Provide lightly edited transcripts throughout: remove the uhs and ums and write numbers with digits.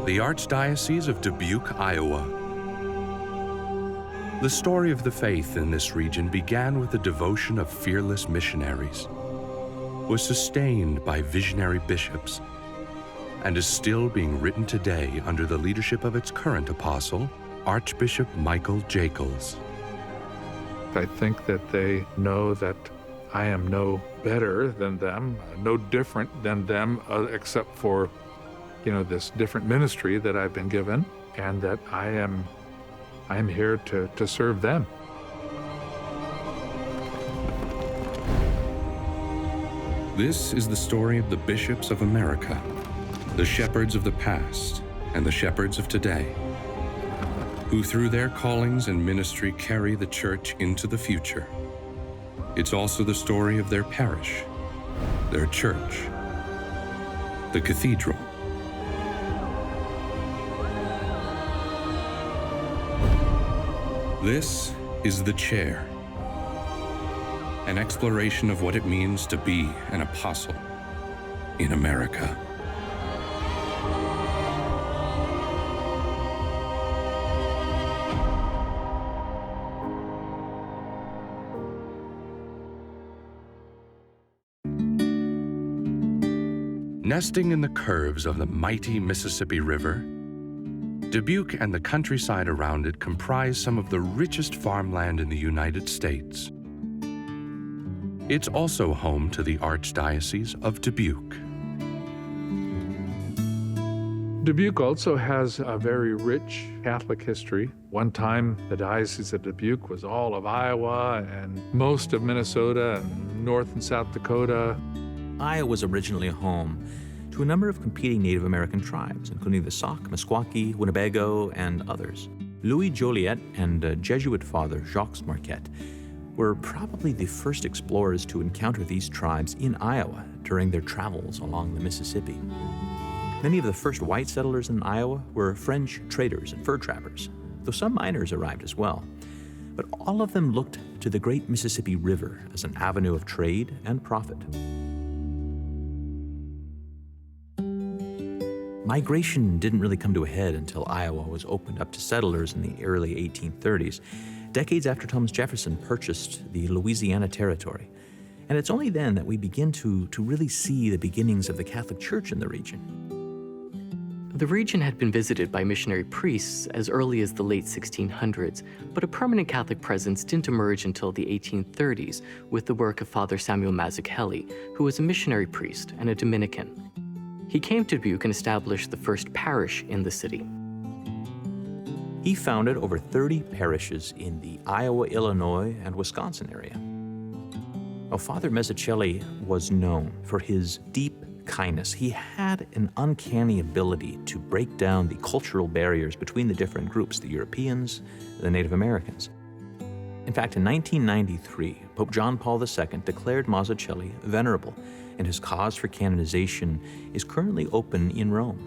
the Archdiocese of Dubuque, Iowa. The story of the faith in this region began with the devotion of fearless missionaries, was sustained by visionary bishops, and is still being written today under the leadership of its current apostle, Archbishop Jackels. I think that they know that I am no better than them, no different than them, except for, this different ministry that I've been given, and that I am here to serve them. This is the story of the bishops of America, the shepherds of the past and the shepherds of today, who through their callings and ministry carry the church into the future. It's also the story of their parish, their church, the cathedral. This is The Chair, an exploration of what it means to be an apostle in America. Nesting in the curves of the mighty Mississippi River, Dubuque and the countryside around it comprise some of the richest farmland in the United States. It's also home to the Archdiocese of Dubuque. Dubuque also has a very rich Catholic history. One time, the Diocese of Dubuque was all of Iowa and most of Minnesota and North and South Dakota. Iowa was originally home to a number of competing Native American tribes, including the Sauk, Meskwaki, Winnebago, and others. Louis Joliet and Jesuit father Jacques Marquette were probably the first explorers to encounter these tribes in Iowa during their travels along the Mississippi. Many of the first white settlers in Iowa were French traders and fur trappers, though some miners arrived as well. But all of them looked to the great Mississippi River as an avenue of trade and profit. Migration didn't really come to a head until Iowa was opened up to settlers in the early 1830s, decades after Thomas Jefferson purchased the Louisiana Territory. And it's only then that we begin to really see the beginnings of the Catholic Church in the region. The region had been visited by missionary priests as early as the late 1600s, but a permanent Catholic presence didn't emerge until the 1830s with the work of Father Samuel Mazzucchelli, who was a missionary priest and a Dominican. He came to Dubuque and established the first parish in the city. He founded over 30 parishes in the Iowa, Illinois, and Wisconsin area. Now, Father Mazzucchelli was known for his deep kindness. He had an uncanny ability to break down the cultural barriers between the different groups, the Europeans, the Native Americans. In fact, in 1993, Pope John Paul II declared Mazzucchelli venerable, and his cause for canonization is currently open in Rome.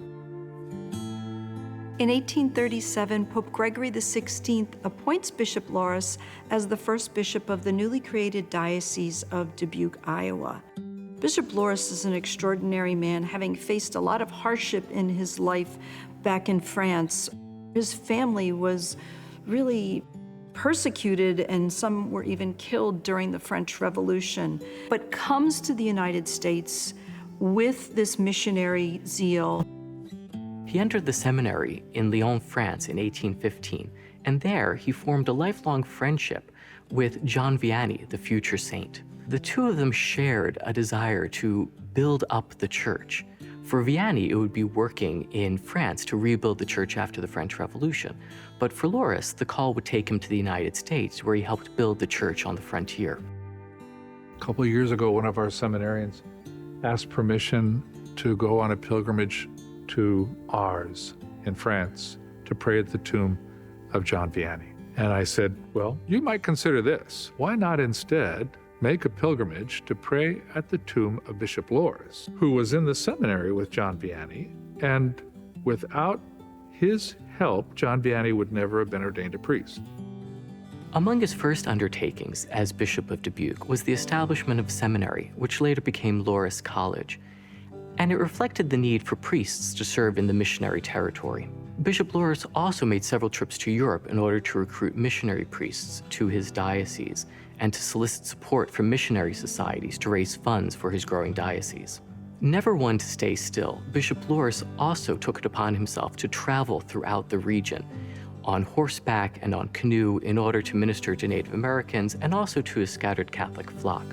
In 1837, Pope Gregory XVI appoints Bishop Loris as the first bishop of the newly created Diocese of Dubuque, Iowa. Bishop Loris is an extraordinary man, having faced a lot of hardship in his life back in France. His family was really persecuted, and some were even killed during the French Revolution, but comes to the United States with this missionary zeal. He entered the seminary in Lyon, France in 1815, and there he formed a lifelong friendship with John Vianney, the future saint. The two of them shared a desire to build up the church. For Vianney, it would be working in France to rebuild the church after the French Revolution. But for Loris, the call would take him to the United States, where he helped build the church on the frontier. A couple of years ago, one of our seminarians asked permission to go on a pilgrimage to Ars in France to pray at the tomb of John Vianney. And I said, well, you might consider this. Why not instead make a pilgrimage to pray at the tomb of Bishop Loris, who was in the seminary with John Vianney, and without his help, John Vianney would never have been ordained a priest. Among his first undertakings as Bishop of Dubuque was the establishment of a seminary, which later became Loris College. and it reflected the need for priests to serve in the missionary territory. Bishop Loris also made several trips to Europe in order to recruit missionary priests to his diocese and to solicit support from missionary societies to raise funds for his growing diocese. Never one to stay still, Bishop Loris also took it upon himself to travel throughout the region on horseback and on canoe in order to minister to Native Americans and also to his scattered Catholic flock.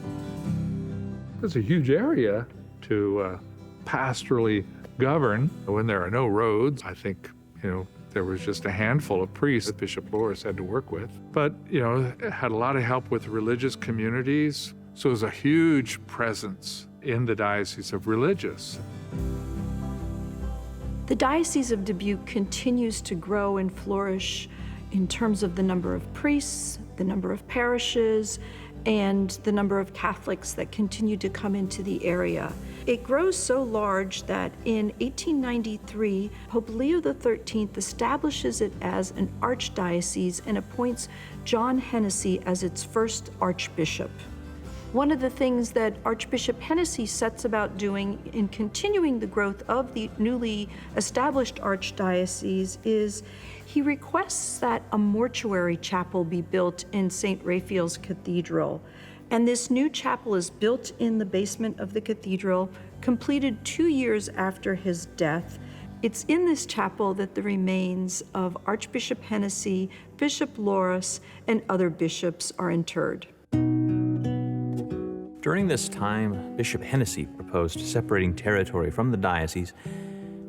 It's a huge area to pastorally govern when there are no roads. I think, there was just a handful of priests that Bishop Loris had to work with. But, it had a lot of help with religious communities. So it was a huge presence in the Diocese of Religious. The Diocese of Dubuque continues to grow and flourish in terms of the number of priests, the number of parishes, and the number of Catholics that continue to come into the area. It grows so large that in 1893, Pope Leo XIII establishes it as an archdiocese and appoints John Hennessy as its first archbishop. One of the things that Archbishop Hennessy sets about doing in continuing the growth of the newly established archdiocese is he requests that a mortuary chapel be built in St. Raphael's Cathedral. And this new chapel is built in the basement of the cathedral, completed 2 years after his death. It's in this chapel that the remains of Archbishop Hennessy, Bishop Loris, and other bishops are interred. During this time, Bishop Hennessy proposed separating territory from the diocese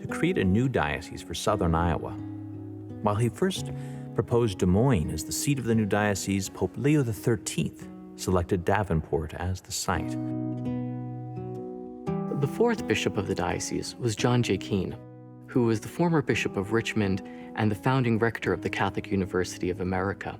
to create a new diocese for southern Iowa. While he first proposed Des Moines as the seat of the new diocese, Pope Leo XIII selected Davenport as the site. The fourth bishop of the diocese was John J. Keene, who was the former bishop of Richmond and the founding rector of the Catholic University of America.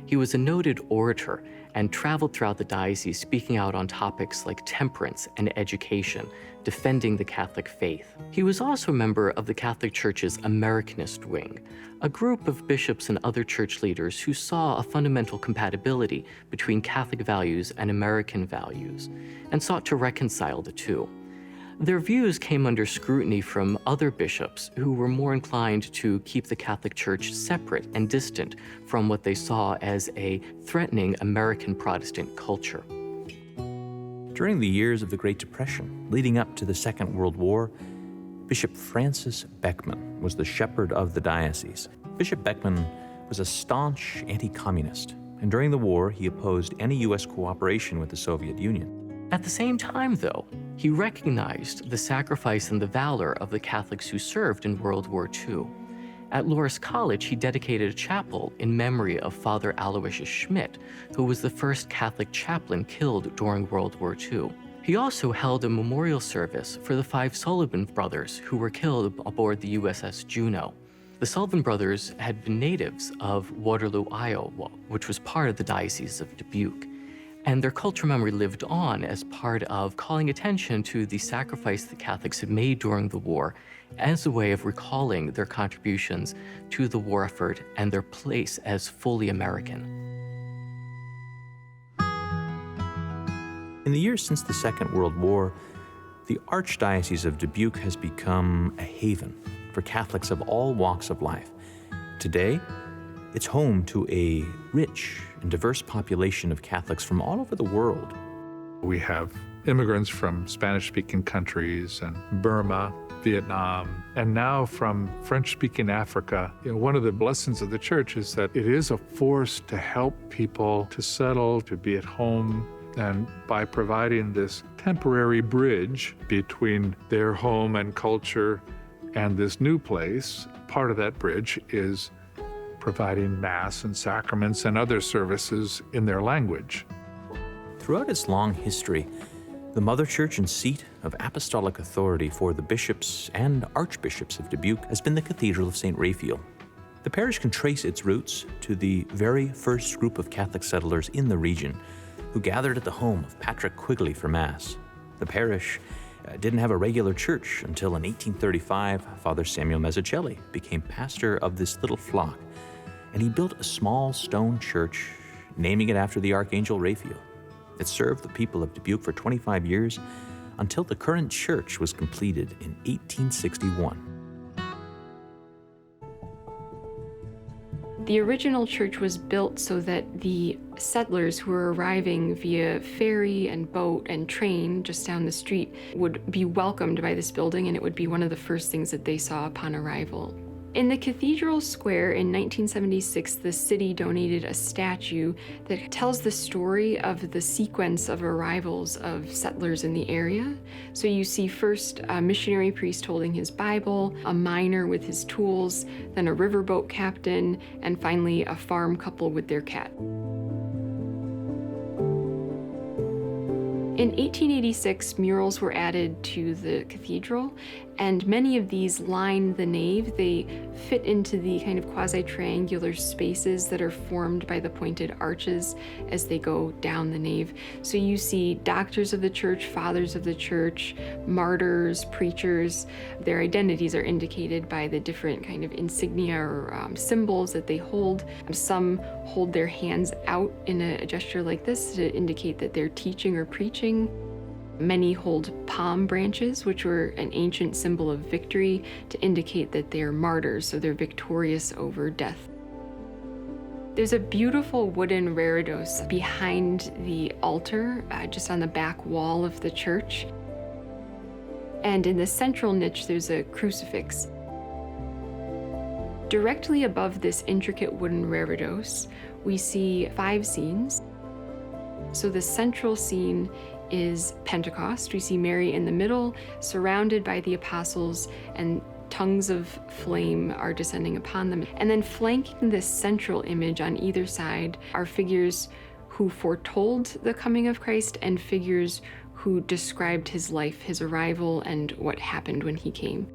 He was a noted orator and traveled throughout the diocese speaking out on topics like temperance and education, defending the Catholic faith. He was also a member of the Catholic Church's Americanist wing, a group of bishops and other church leaders who saw a fundamental compatibility between Catholic values and American values, and sought to reconcile the two. Their views came under scrutiny from other bishops who were more inclined to keep the Catholic Church separate and distant from what they saw as a threatening American Protestant culture. During the years of the Great Depression, leading up to the Second World War, Bishop Francis Beckman was the shepherd of the diocese. Bishop Beckman was a staunch anti-communist, and during the war, he opposed any U.S. cooperation with the Soviet Union. At the same time, though, he recognized the sacrifice and the valor of the Catholics who served in World War II. At Loras College, he dedicated a chapel in memory of Father Aloysius Schmidt, who was the first Catholic chaplain killed during World War II. He also held a memorial service for the 5 Sullivan brothers who were killed aboard the USS Juneau. The Sullivan brothers had been natives of Waterloo, Iowa, which was part of the Diocese of Dubuque. And their cultural memory lived on as part of calling attention to the sacrifice the Catholics had made during the war as a way of recalling their contributions to the war effort and their place as fully American. In the years since the Second World War, the Archdiocese of Dubuque has become a haven for Catholics of all walks of life. Today, it's home to a rich and diverse population of Catholics from all over the world. We have immigrants from Spanish-speaking countries and Burma, Vietnam, and now from French-speaking Africa. One of the blessings of the church is that it is a force to help people to settle, to be at home, and by providing this temporary bridge between their home and culture and this new place, part of that bridge is providing Mass and sacraments and other services in their language. Throughout its long history, the Mother Church and seat of apostolic authority for the bishops and archbishops of Dubuque has been the Cathedral of St. Raphael. The parish can trace its roots to the very first group of Catholic settlers in the region who gathered at the home of Patrick Quigley for Mass. The parish didn't have a regular church until in 1835, Father Samuel Mazzucchelli became pastor of this little flock, and he built a small stone church, naming it after the Archangel Raphael. It served the people of Dubuque for 25 years until the current church was completed in 1861. The original church was built so that the settlers who were arriving via ferry and boat and train just down the street would be welcomed by this building, and it would be one of the first things that they saw upon arrival. In the Cathedral Square in 1976, the city donated a statue that tells the story of the sequence of arrivals of settlers in the area. So you see first a missionary priest holding his Bible, a miner with his tools, then a riverboat captain, and finally a farm couple with their cat. In 1886, murals were added to the cathedral, and many of these line the nave. They fit into the kind of quasi-triangular spaces that are formed by the pointed arches as they go down the nave. So you see doctors of the church, fathers of the church, martyrs, preachers. Their identities are indicated by the different kind of insignia or symbols that they hold. Some hold their hands out in a gesture like this to indicate that they're teaching or preaching. Many hold palm branches, which were an ancient symbol of victory, to indicate that they're martyrs, so they're victorious over death. There's a beautiful wooden reredos behind the altar, just on the back wall of the church. And in the central niche, there's a crucifix. Directly above this intricate wooden reredos, we see 5 scenes. So the central scene is Pentecost. We see Mary in the middle, surrounded by the apostles, and tongues of flame are descending upon them. And then flanking this central image on either side are figures who foretold the coming of Christ and figures who described his life, his arrival, and what happened when he came.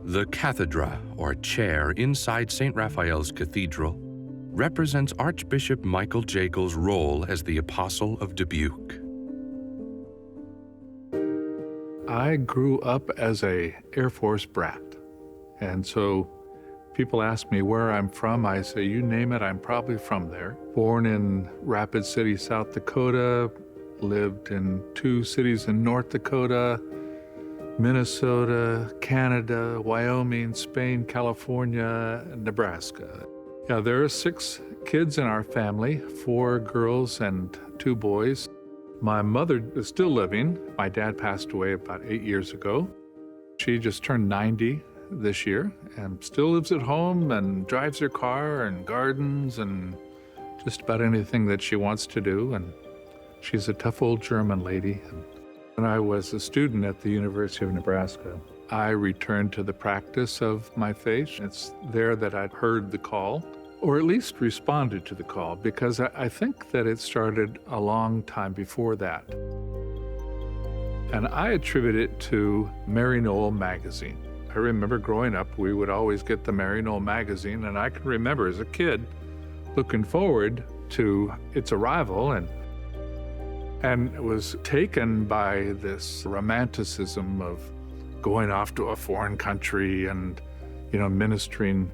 The cathedra, or chair, inside St. Raphael's Cathedral represents Archbishop Michael Jakel's role as the Apostle of Dubuque. I grew up as a Air Force brat, and so people ask me where I'm from. I say, you name it, I'm probably from there. Born in Rapid City, South Dakota, lived in 2 cities in North Dakota, Minnesota, Canada, Wyoming, Spain, California, Nebraska. Yeah, there are 6 kids in our family, 4 girls and 2 boys. My mother is still living. My dad passed away about 8 years ago. She just turned 90 this year and still lives at home and drives her car and gardens and just about anything that she wants to do. And she's a tough old German lady. When I was a student at the University of Nebraska, I returned to the practice of my faith. It's there that I'd heard the call, or at least responded to the call, because I think that it started a long time before that. And I attribute it to Mary Noel magazine. I remember growing up, we would always get the Mary Noel magazine, and I can remember as a kid looking forward to its arrival and was taken by this romanticism of going off to a foreign country and, ministering,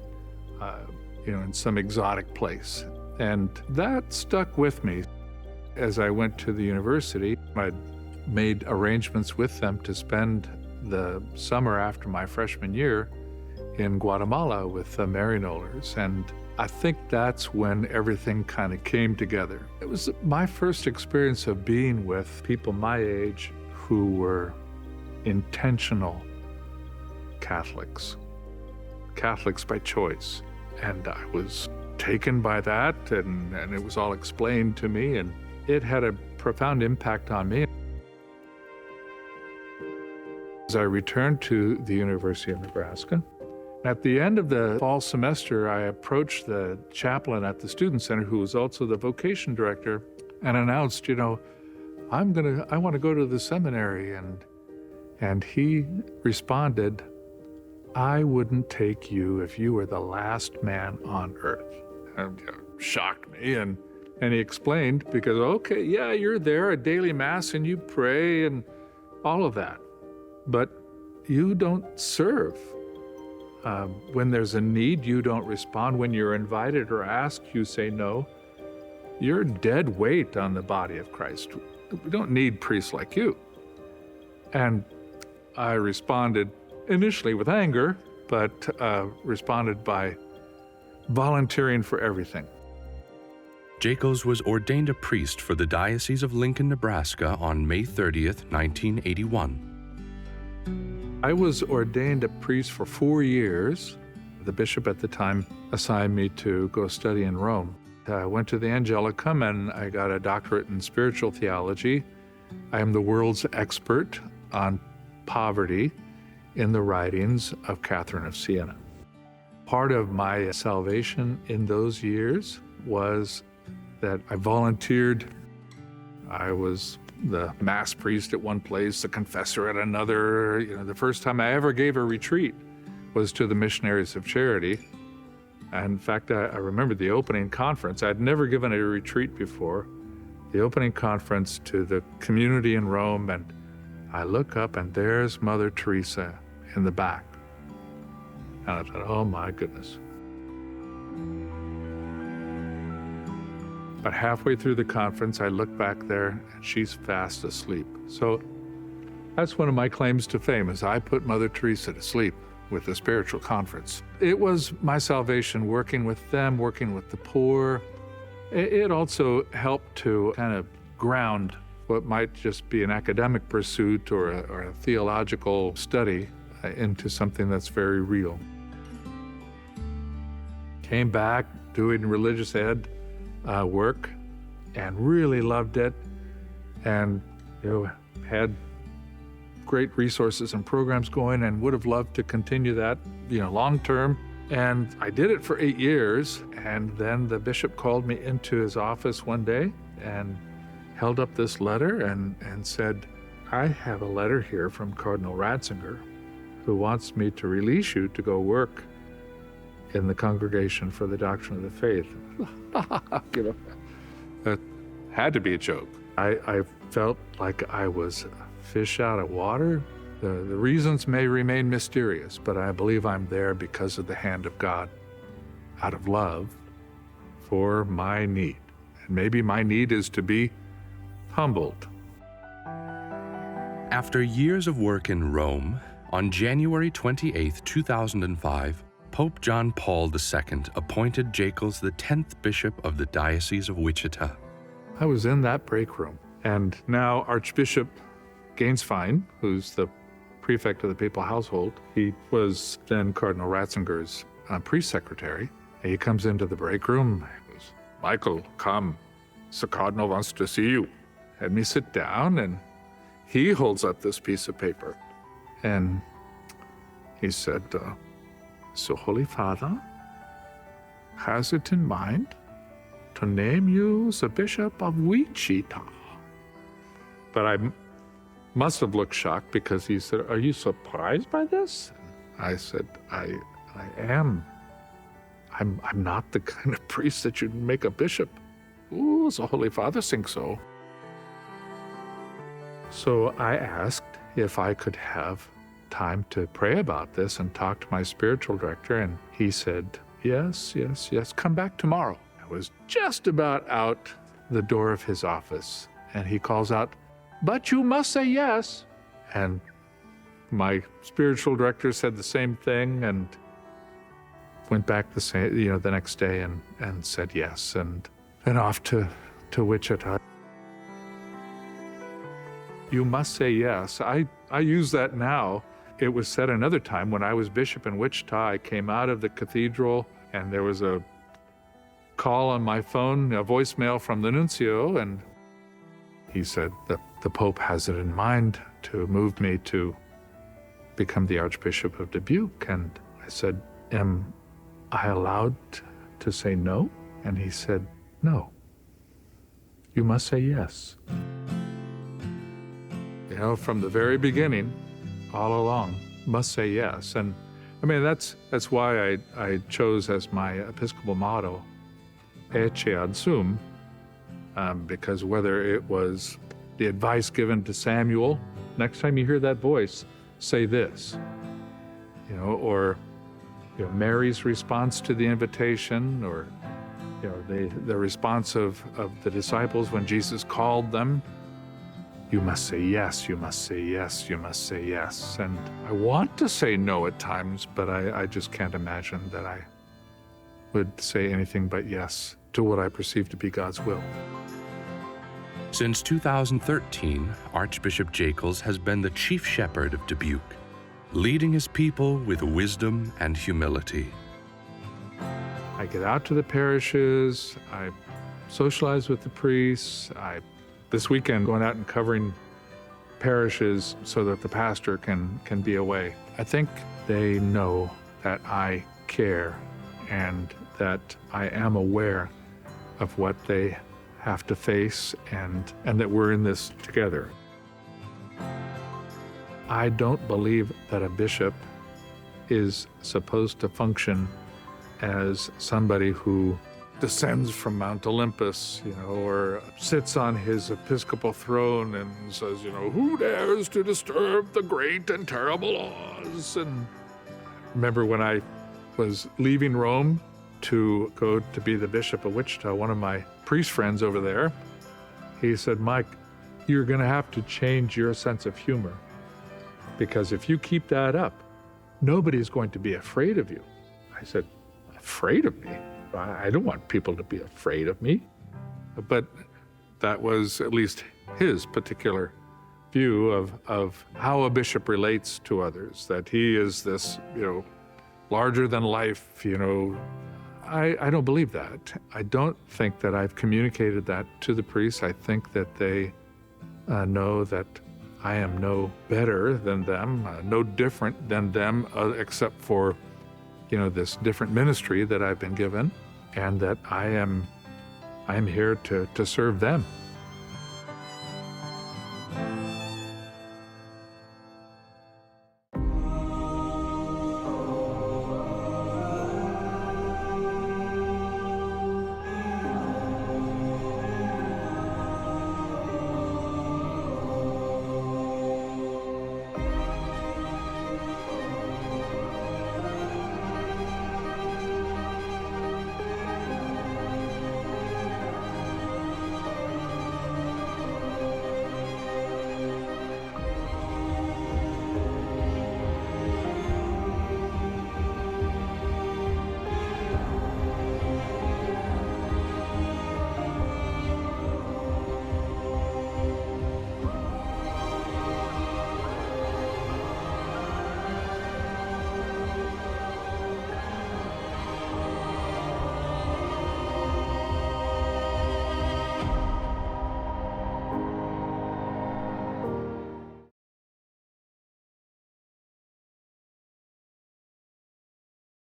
in some exotic place. And that stuck with me. As I went to the university, I'd made arrangements with them to spend the summer after my freshman year in Guatemala with the Marynolers. And I think that's when everything kind of came together. It was my first experience of being with people my age who were intentional Catholics by choice. And I was taken by that, and it was all explained to me, and it had a profound impact on me. As I returned to the University of Nebraska, at the end of the fall semester, I approached the chaplain at the Student Center, who was also the vocation director, and announced, I want to go to the seminary. And he responded, I wouldn't take you if you were the last man on earth. And shocked me. And he explained, because, okay, yeah, you're there at daily mass and you pray and all of that, but you don't serve. When there's a need, you don't respond. When you're invited or asked, you say no. You're dead weight on the body of Christ. we don't need priests like you. And I responded initially with anger, but responded by volunteering for everything. Jackels was ordained a priest for the Diocese of Lincoln, Nebraska on May 30th, 1981. I was ordained a priest for 4 years. The bishop at the time assigned me to go study in Rome. I went to the Angelicum and I got a doctorate in spiritual theology. I am the world's expert on poverty in the writings of Catherine of Siena. Part of my salvation in those years was that I volunteered. I was the mass priest at one place, the confessor at another. The first time I ever gave a retreat was to the Missionaries of Charity. And in fact, I remember the opening conference. I'd never given a retreat before. The opening conference to the community in Rome, and I look up and there's Mother Teresa in the back. And I thought, oh my goodness. But halfway through the conference, I look back there and she's fast asleep. So that's one of my claims to fame, is I put Mother Teresa to sleep with the spiritual conference. It was my salvation, working with them, working with the poor. It also helped to kind of ground what might just be an academic pursuit or a theological study into something that's very real. Came back doing religious ed work and really loved it, and had great resources and programs going, and would have loved to continue that long term. And I did it for 8 years, and then the bishop called me into his office one day and held up this letter and said, I have a letter here from Cardinal Ratzinger, who wants me to release you to go work in the Congregation for the Doctrine of the Faith. That had to be a joke. I felt like I was a fish out of water. The reasons may remain mysterious, but I believe I'm there because of the hand of God, out of love for my need. And maybe my need is to be humbled. After years of work in Rome, on January 28, 2005, Pope John Paul II appointed Jackels the 10th bishop of the Diocese of Wichita. I was in that break room, and now Archbishop Gainsfine, who's the prefect of the papal household, he was then Cardinal Ratzinger's priest secretary. And he comes into the break room. He goes, Michael, come. The Cardinal wants to see you. Had me sit down, and he holds up this piece of paper. And he said, so Holy Father has it in mind to name you the Bishop of Wichita. But I must have looked shocked, because he said, are you surprised by this? I said, I am. I'm not the kind of priest that you'd make a bishop. Ooh, the Holy Father thinks so. So I asked if I could have time to pray about this and talk to my spiritual director, and he said, yes, come back tomorrow. I was just about out the door of his office, and he calls out, but you must say yes. And my spiritual director said the same thing, and went back the next day and said yes, and off to Wichita. You must say yes. I use that now. It was said another time when I was bishop in Wichita. I came out of the cathedral, and there was a call on my phone, a voicemail from the nuncio, and he said that the Pope has it in mind to move me to become the Archbishop of Dubuque. And I said, am I allowed to say no? And he said, no. You must say yes. From the very beginning, all along, must say yes. And I mean, that's why I chose as my episcopal motto, Ecce ad sum, because whether it was the advice given to Samuel, next time you hear that voice, say this, or Mary's response to the invitation, or the response of the disciples when Jesus called them, you must say yes, you must say yes, you must say yes. And I want to say no at times, but I just can't imagine that I would say anything but yes to what I perceive to be God's will. Since 2013, Archbishop Jackels has been the chief shepherd of Dubuque, leading his people with wisdom and humility. I get out to the parishes, I socialize with the priests. This weekend, going out and covering parishes so that the pastor can be away. I think they know that I care and that I am aware of what they have to face and that we're in this together. I don't believe that a bishop is supposed to function as somebody who descends from Mount Olympus, or sits on his episcopal throne and says, who dares to disturb the great and terrible laws? And remember when I was leaving Rome to go to be the Bishop of Wichita, one of my priest friends over there, he said, Mike, you're going to have to change your sense of humor, because if you keep that up, nobody's going to be afraid of you. I said, afraid of me? I don't want people to be afraid of me. But that was at least his particular view of how a bishop relates to others, that he is this, larger than life, I don't believe that. I don't think that I've communicated that to the priests. I think that they know that I am no better than them, no different than them, except for this different ministry that I've been given, and that I am here to serve them.